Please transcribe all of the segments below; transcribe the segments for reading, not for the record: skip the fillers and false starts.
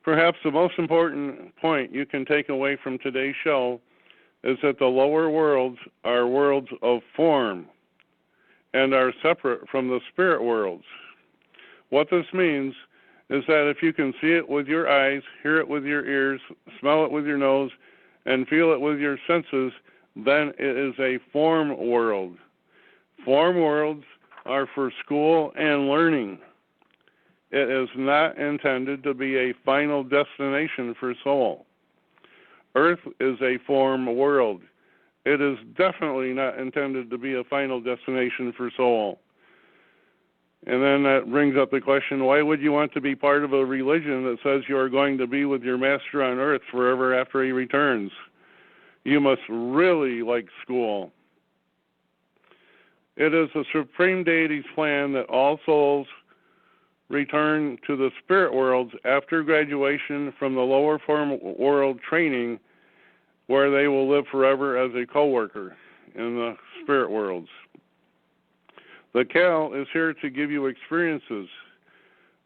Perhaps the most important point you can take away from today's show is that the lower worlds are worlds of form and are separate from the spirit worlds. What this means is that if you can see it with your eyes, hear it with your ears, smell it with your nose, and feel it with your senses, then it is a form world. Form worlds are for school and learning. It is not intended to be a final destination for soul. Earth is a form world. It is definitely not intended to be a final destination for soul. And then that brings up the question, why would you want to be part of a religion that says you are going to be with your master on earth forever after he returns? You must really like school. It is the Supreme Deity's plan that all souls return to the spirit worlds after graduation from the lower form world training, where they will live forever as a co-worker in the spirit worlds. The Cal is here to give you experiences.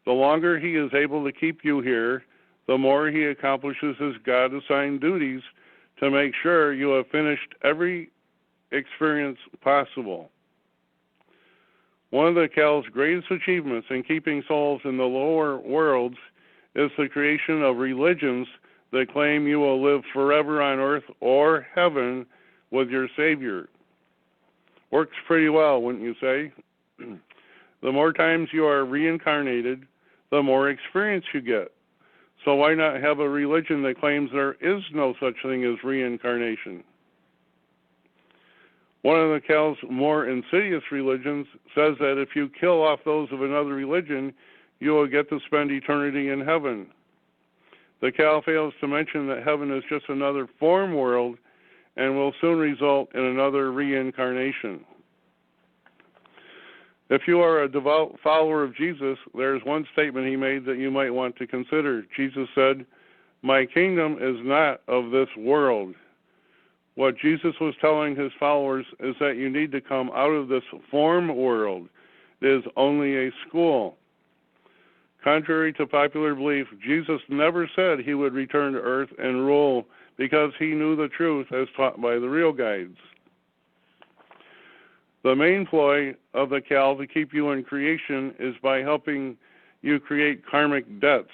The longer he is able to keep you here, the more he accomplishes his God-assigned duties to make sure you have finished every experience possible. One of the Cal's greatest achievements in keeping souls in the lower worlds is the creation of religions that claim you will live forever on earth or heaven with your Savior. Works pretty well, wouldn't you say? The more times you are reincarnated, the more experience you get. So why not have a religion that claims there is no such thing as reincarnation? One of the Cal's more insidious religions says that if you kill off those of another religion, you will get to spend eternity in heaven. The Cal fails to mention that heaven is just another form world and will soon result in another reincarnation. If you are a devout follower of Jesus, there is one statement he made that you might want to consider. Jesus said, "My kingdom is not of this world." What Jesus was telling his followers is that you need to come out of this form world. It is only a school. Contrary to popular belief, Jesus never said he would return to earth and rule because he knew the truth as taught by the Real Guides. The main ploy of the Cal to keep you in creation is by helping you create karmic debts.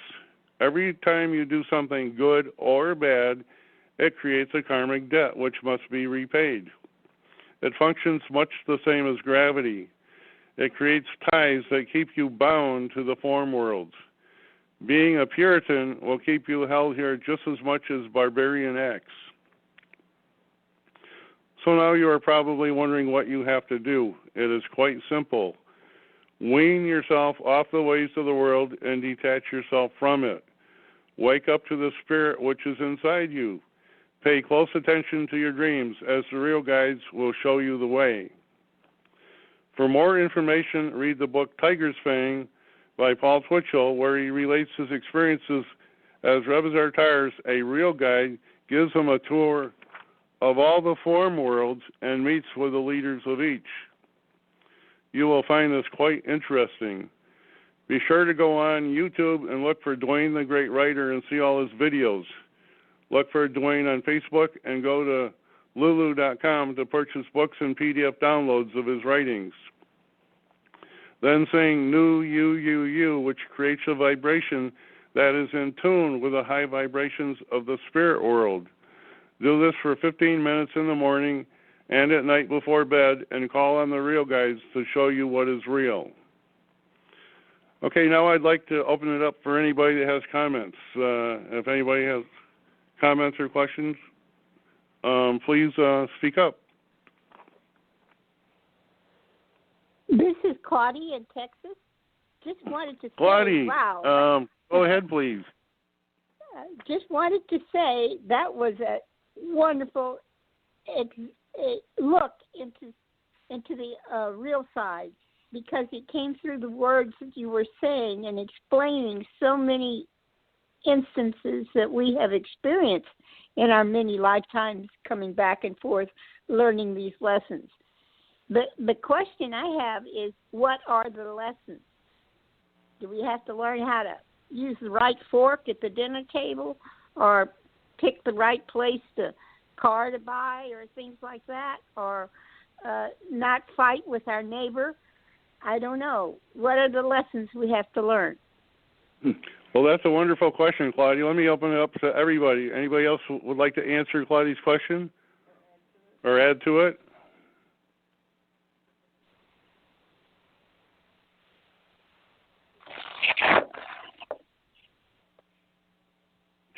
Every time you do something good or bad, it creates a karmic debt which must be repaid. It functions much the same as gravity. It creates ties that keep you bound to the form worlds. Being a Puritan will keep you held here just as much as barbarian acts. So now you are probably wondering what you have to do. It is quite simple. Wean yourself off the ways of the world and detach yourself from it. Wake up to the spirit which is inside you. Pay close attention to your dreams, as the Real Guides will show you the way. For more information, read the book Tiger's Fang by Paul Twitchell, where he relates his experiences as Rebizar Tars, a Real Guide, gives him a tour of all the form worlds and meets with the leaders of each. You will find this quite interesting. Be sure to go on YouTube and look for Duane the Great Writer and see all his videos. Look for Duane on Facebook and go to lulu.com to purchase books and PDF downloads of his writings. Then sing Nu You You You, which creates a vibration that is in tune with the high vibrations of the spirit world. Do this for 15 minutes in the morning and at night before bed, and call on the Real Guides to show you what is real. Okay, now I'd like to open it up for anybody that has comments. If anybody has comments or questions, please speak up. This is Claudia in Texas. Just wanted to say, Claudia, wow. Go ahead, please. Just wanted to say that was a wonderful look into the real side, because it came through the words that you were saying and explaining so many instances that we have experienced in our many lifetimes, coming back and forth, learning these lessons. The question I have is, what are the lessons? Do we have to learn how to use the right fork at the dinner table, or pick the right place car to buy, or things like that, or not fight with our neighbor. I don't know. What are the lessons we have to learn? Well, that's a wonderful question, Claudia. Let me open it up to everybody. Anybody else would like to answer Claudia's question or add to it?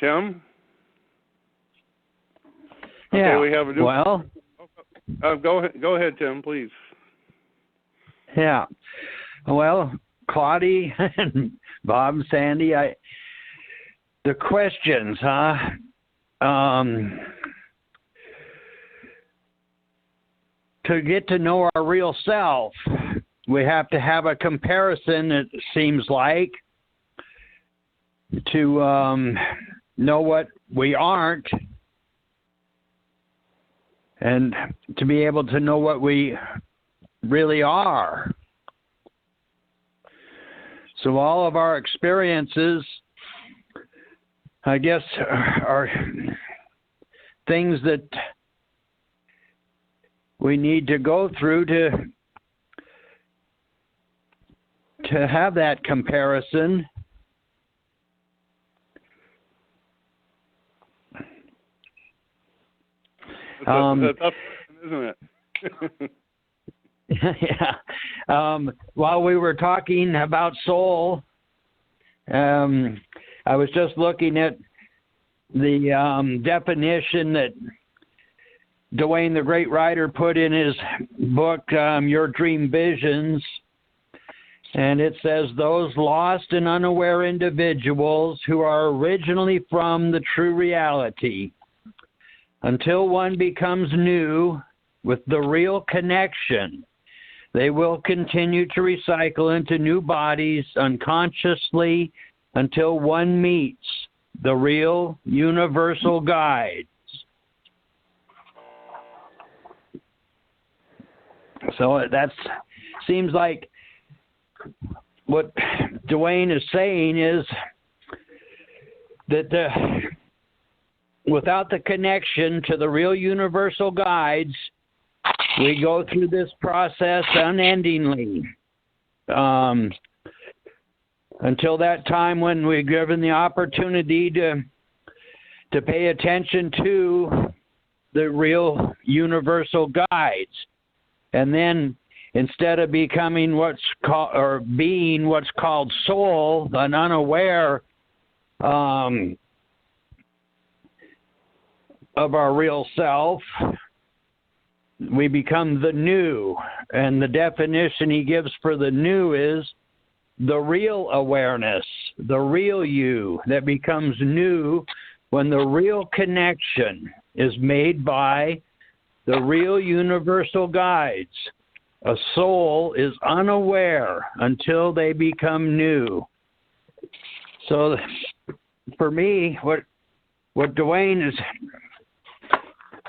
Tim? Yeah. Okay, we have a new... Well, go ahead, Tim, please. Yeah. Well, Claudia and Bob and Sandy, the questions, to get to know our real self, we have to have a comparison, it seems like, to know what we aren't, and to be able to know what we really are. So all of our experiences, I guess, are things that we need to go through to have that comparison. It's a tough question, isn't it? Yeah. While we were talking about soul, I was just looking at the definition that Duane the Great Writer put in his book, Your Dream Visions. And it says, those lost and unaware individuals who are originally from the true reality. Until one becomes new with the real connection, they will continue to recycle into new bodies unconsciously until one meets the real universal guides. So that seems like what Duane is saying is that without the connection to the real universal guides, we go through this process unendingly until that time when we're given the opportunity to pay attention to the real universal guides. And then instead of becoming what's called, or being what's called soul, an unaware of our real self, we become the new. And the definition he gives for the new is the real awareness, the real you that becomes new when the real connection is made by the real universal guides. A soul is unaware until they become new. So for me, what Duane is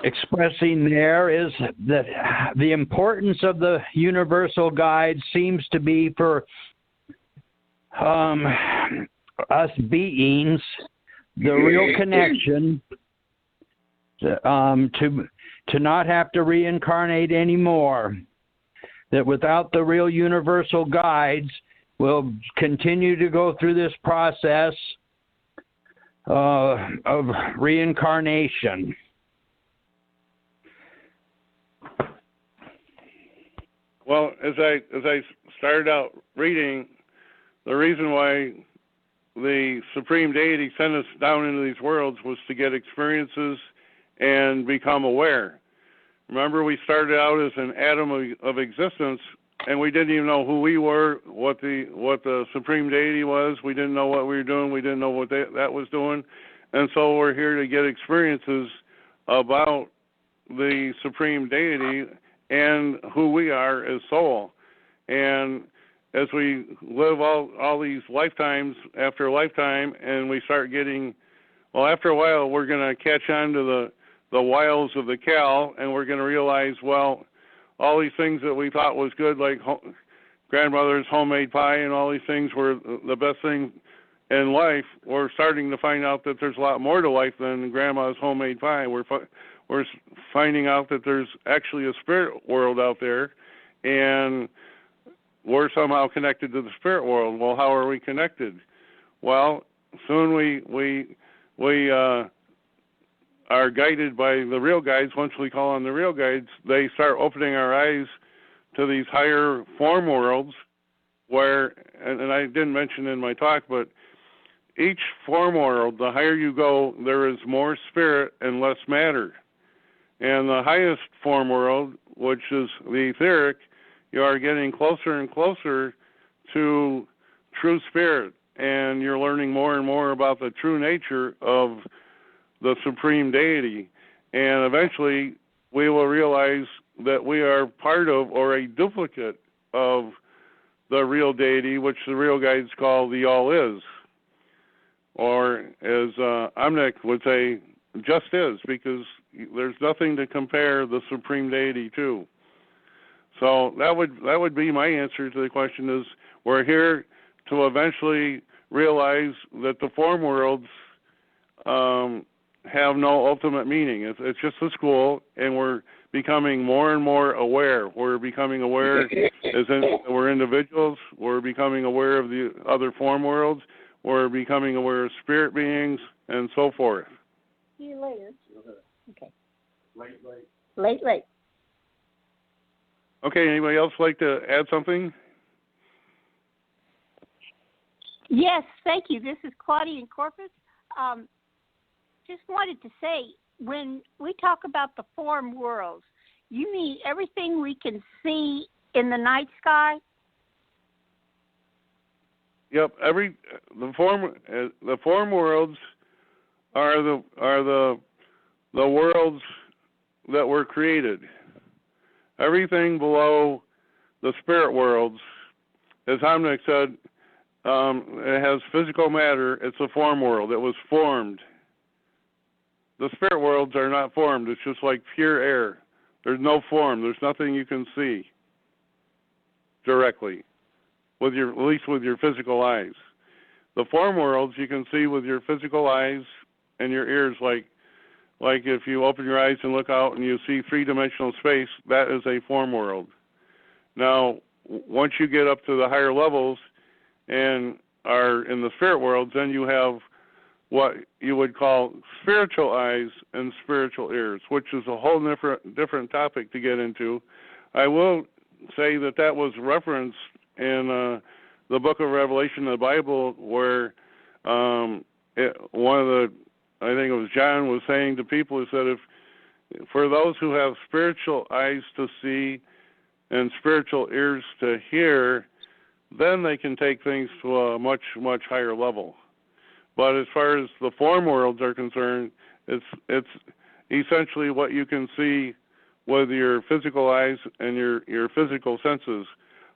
expressing there is that the importance of the universal guide seems to be for us beings, the real connection, to not have to reincarnate anymore. That without the real universal guides, we'll continue to go through this process of reincarnation. Well, as I started out reading, the reason why the Supreme Deity sent us down into these worlds was to get experiences and become aware. Remember, we started out as an atom of existence, and we didn't even know who we were, what the Supreme Deity was. We didn't know what we were doing. We didn't know what that was doing. And so we're here to get experiences about the Supreme Deity and who we are as soul. And as we live all these lifetimes after lifetime, and we start getting, well, after a while, we're going to catch on to the wiles of the cow, and we're going to realize, well, all these things that we thought was good, like grandmother's homemade pie and all these things were the best thing in life, we're starting to find out that there's a lot more to life than Grandma's homemade pie. We're finding out that there's actually a spirit world out there, and we're somehow connected to the spirit world. Well, how are we connected? Well, soon we are guided by the real guides. Once we call on the real guides, they start opening our eyes to these higher form worlds where, and I didn't mention in my talk, but each form world, the higher you go, there is more spirit and less matter. And the highest form world, which is the etheric, you are getting closer and closer to true spirit, and you're learning more and more about the true nature of the supreme deity. And eventually we will realize that we are part of or a duplicate of the real deity, which the real guides call the all is. Or as Amnek would say, just is, because there's nothing to compare the supreme deity to. So that would be my answer to the question is we're here to eventually realize that the form worlds have no ultimate meaning. It's just a school, and we're becoming more and more aware. We're becoming aware we're individuals. We're becoming aware of the other form worlds. We're becoming aware of spirit beings and so forth. See you later. Okay. Late. Okay, anybody else like to add something? Yes, thank you. This is Claudia in Corpus. Just wanted to say, when we talk about the form worlds, you mean everything we can see in the night sky? Yep. The form worlds are the worlds that were created. Everything below the spirit worlds, as Hamnik said, it has physical matter. It's a form world. It was formed. The spirit worlds are not formed. It's just like pure air. There's no form. There's nothing you can see directly, at least with your physical eyes. The form worlds you can see with your physical eyes and your ears, like if you open your eyes and look out and you see three-dimensional space, that is a form world. Now, once you get up to the higher levels and are in the spirit worlds, then you have what you would call spiritual eyes and spiritual ears, which is a whole different topic to get into. I will say that was referenced in the book of Revelation of the Bible, where I think it was John was saying to people, he said, if for those who have spiritual eyes to see and spiritual ears to hear, then they can take things to a much, much higher level. But as far as the form worlds are concerned, it's essentially what you can see with your physical eyes and your physical senses.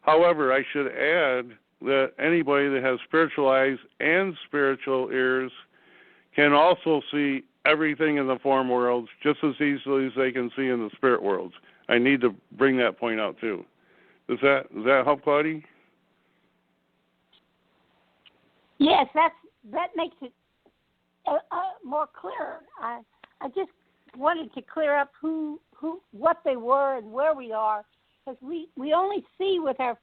However, I should add that anybody that has spiritual eyes and spiritual ears can also see everything in the form worlds just as easily as they can see in the spirit worlds. I need to bring that point out too. Does that help, Claudia? Yes, that makes it more clear. I just wanted to clear up what they were and where we are, because we only see with our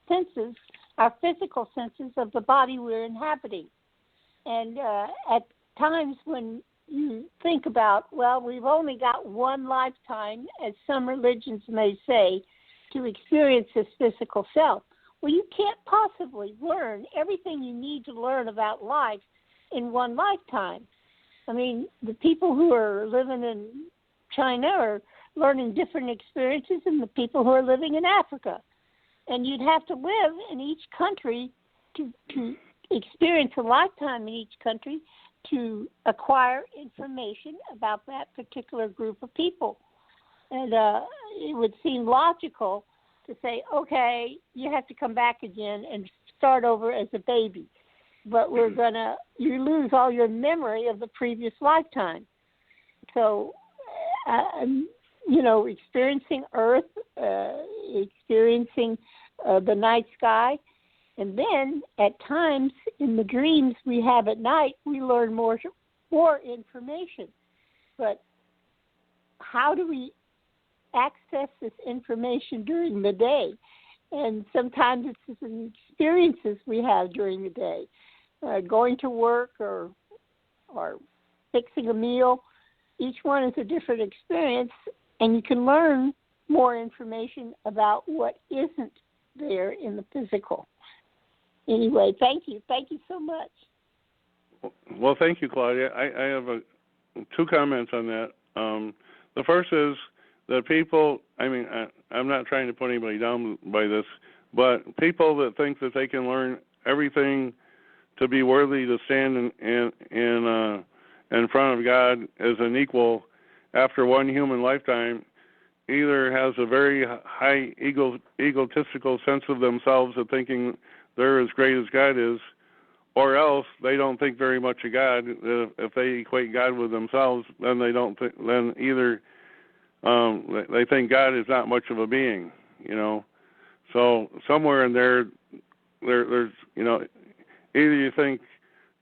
senses, our physical senses of the body we're inhabiting. And at times when you think about, well, we've only got one lifetime, as some religions may say, to experience this physical self. Well, you can't possibly learn everything you need to learn about life in one lifetime. I mean, the people who are living in China are learning different experiences than the people who are living in Africa. And you'd have to live in each country to experience a lifetime in each country to acquire information about that particular group of people. And it would seem logical to say, okay, you have to come back again and start over as a baby. But you lose all your memory of the previous lifetime. So, experiencing Earth, experiencing the night sky, And then at times in the dreams we have at night, we learn more information. But how do we access this information during the day? And sometimes it's the experiences we have during the day, going to work or fixing a meal. Each one is a different experience, and you can learn more information about what isn't there in the physical. Anyway, thank you. Thank you so much. Well, thank you, Claudia. I have two comments on that. The first is that people, I'm not trying to put anybody down by this, but people that think that they can learn everything to be worthy to stand in front of God as an equal after one human lifetime either has a very high egotistical sense of themselves of thinking they're as great as God is, or else they don't think very much of God. If they equate God with themselves, then they don't. Then either they think God is not much of a being, So somewhere in there's either you think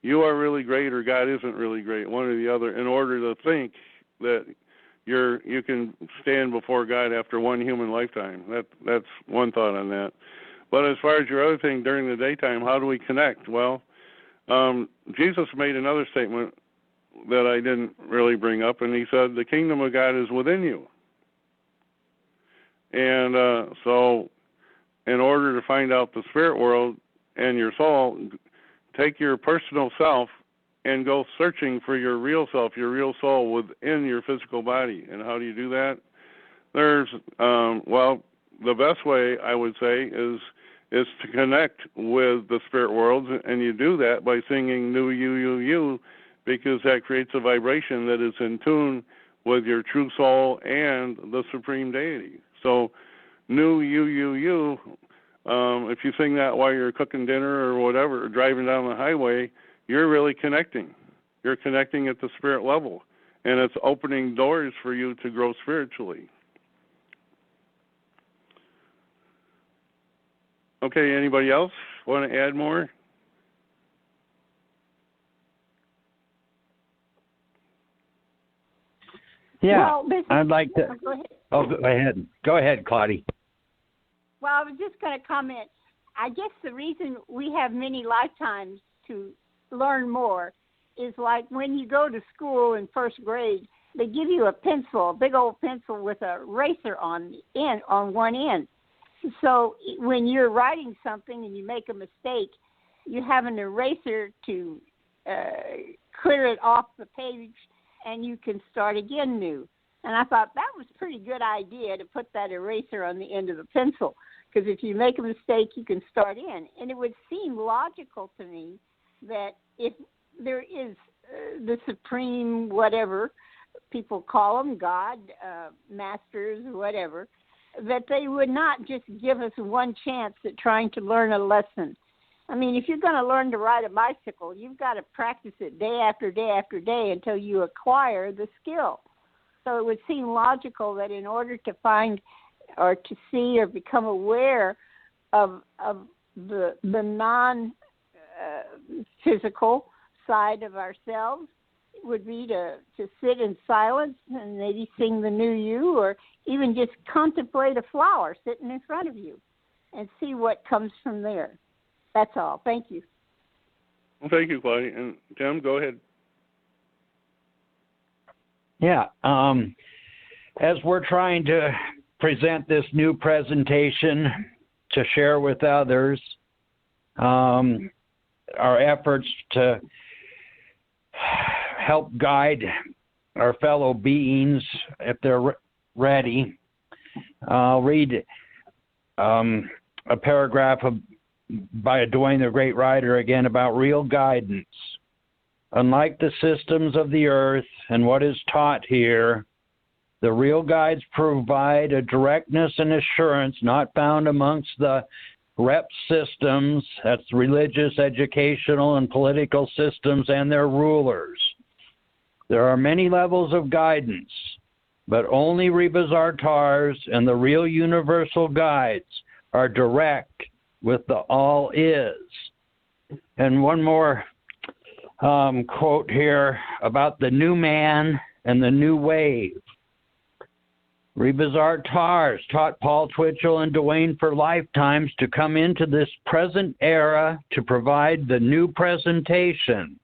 you are really great or God isn't really great, one or the other, in order to think that you can stand before God after one human lifetime. That's one thought on that. But as far as your other thing, during the daytime, how do we connect? Well, Jesus made another statement that I didn't really bring up, and he said, the kingdom of God is within you. And so in order to find out the spirit world and your soul, take your personal self and go searching for your real self, your real soul within your physical body. And how do you do that? There's, the best way, I would say, is to connect with the spirit worlds, and you do that by singing New You, because that creates a vibration that is in tune with your true soul and the supreme deity. So New You, if you sing that while you're cooking dinner or whatever, or driving down the highway, you're really connecting. You're connecting at the spirit level, and it's opening doors for you to grow spiritually. Okay, anybody else want to add more? Yeah, well, I'd like to. Go ahead. Oh, go ahead. Go ahead, Claudia. Well, I was just going to comment. I guess the reason we have many lifetimes to learn more is like when you go to school in first grade, they give you a pencil, a big old pencil with a eraser on one end. So when you're writing something and you make a mistake, you have an eraser to clear it off the page, and you can start again new. And I thought that was a pretty good idea to put that eraser on the end of the pencil, because if you make a mistake, you can start in. And it would seem logical to me that if there is the supreme whatever, people call them, God, masters, whatever, that they would not just give us one chance at trying to learn a lesson. I mean, if you're going to learn to ride a bicycle, you've got to practice it day after day after day until you acquire the skill. So it would seem logical that in order to find or to see or become aware of the non-physical side of ourselves, would be to sit in silence and maybe sing the New You, or even just contemplate a flower sitting in front of you and see what comes from there. That's all. Thank you. Well, thank you, Claudia. And Tim, go ahead. Yeah. As we're trying to present this new presentation to share with others, our efforts to help guide our fellow beings if they're ready. I'll read a paragraph by Duane the Great Writer again about real guidance. Unlike the systems of the earth and what is taught here, the real guides provide a directness and assurance not found amongst the rep systems, that's religious, educational, and political systems and their rulers. There are many levels of guidance, but only Rebazartars and the Real UNUversal Guides are direct, with the all is. And one more quote here about the new man and the new wave. Rebazar Tars taught Paul Twitchell and Duane for lifetimes to come into this present era to provide the new presentation.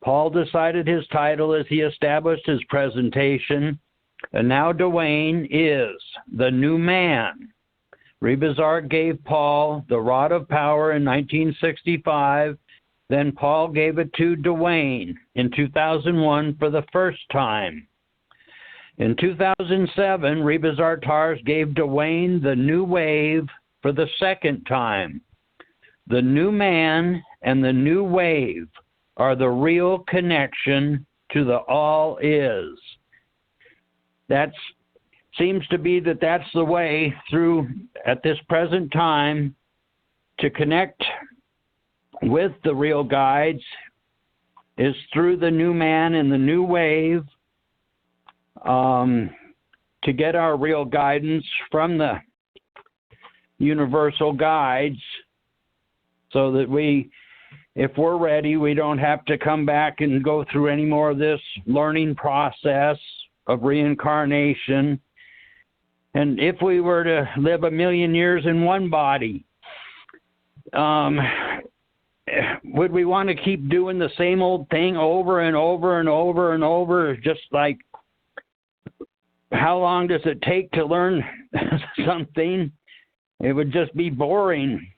Paul decided his title as he established his presentation, and now Duane is the new man. Rebazar gave Paul the rod of power in 1965. Then Paul gave it to Duane in 2001 for the first time. In 2007, Rebazar Tars gave Duane the new wave for the second time. The new man and the new wave are the real connection to the all is. That seems to be that's the way through at this present time to connect with the real guides is through the new man and the new wave, to get our real guidance from the universal guides, so that if we're ready, we don't have to come back and go through any more of this learning process of reincarnation. And if we were to live 1,000,000 years in one body, would we want to keep doing the same old thing over and over and over and over? Just like, how long does it take to learn something? It would just be boring.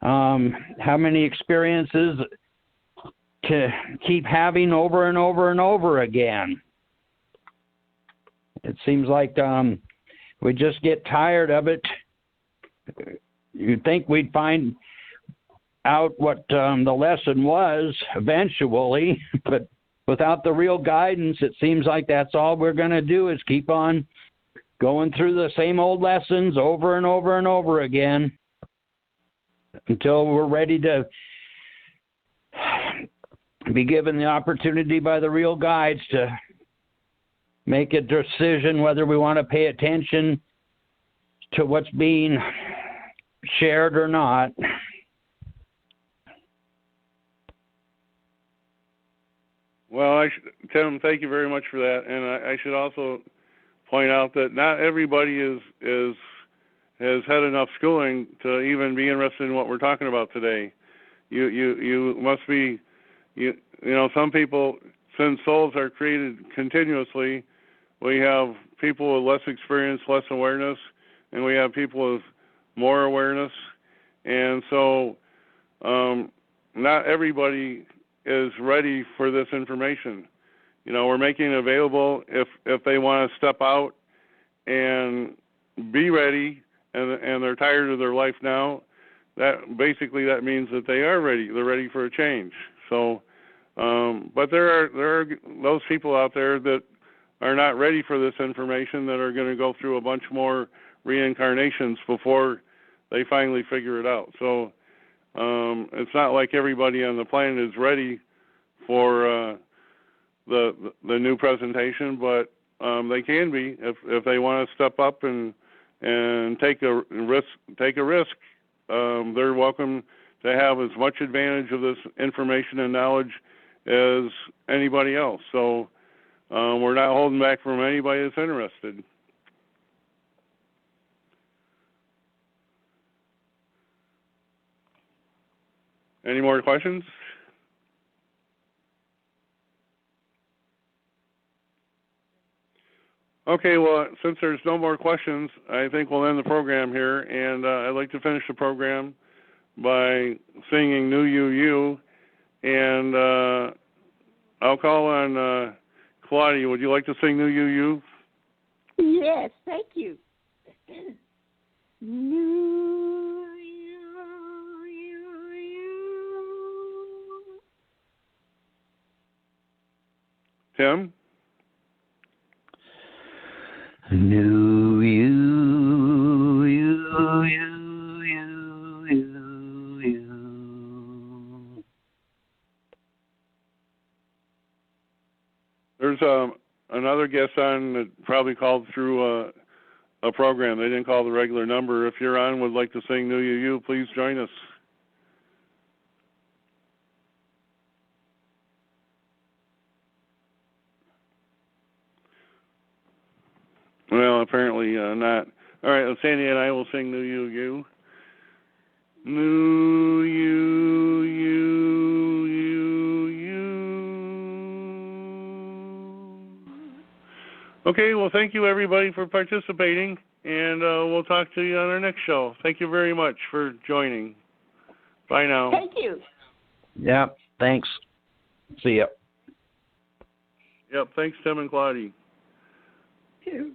How many experiences to keep having over and over and over again? It seems like we just get tired of it. You'd think we'd find out what the lesson was eventually, but without the real guidance, it seems like that's all we're going to do is keep on going through the same old lessons over and over and over again until we're ready to be given the opportunity by the real guides to make a decision whether we want to pay attention to what's being shared or not. Well, Tim, thank you very much for that. And I should also point out that not everybody has had enough schooling to even be interested in what we're talking about today. You must be, you know, some people, since souls are created continuously, we have people with less experience, less awareness, and we have people with more awareness. And so not everybody is ready for this information. You know, we're making it available if they want to step out and be ready, and they're tired of their life now. That means that they are ready. They're ready for a change. So, but there are those people out there that are not ready for this information, that are going to go through a bunch more reincarnations before they finally figure it out. So it's not like everybody on the planet is ready for the new presentation, but they can be if they want to step up and take a risk. They're welcome to have as much advantage of this information and knowledge as anybody else. So we're not holding back from anybody that's interested. Any more questions? Okay, well, since there's no more questions, I think we'll end the program here, and I'd like to finish the program by singing New You, and I'll call on Claudia. Would you like to sing New You? Yes, thank you. New you. Tim? New you. There's another guest on that probably called through a a program. They didn't call the regular number. If you're on, would like to sing New You, please join us. Well, apparently not. All right, Sandy and I will sing New You. New You, you. Okay, well, thank you, everybody, for participating, and we'll talk to you on our next show. Thank you very much for joining. Bye now. Thank you. Yeah, thanks. See ya. Yep, thanks, Tim and Claudie. Too.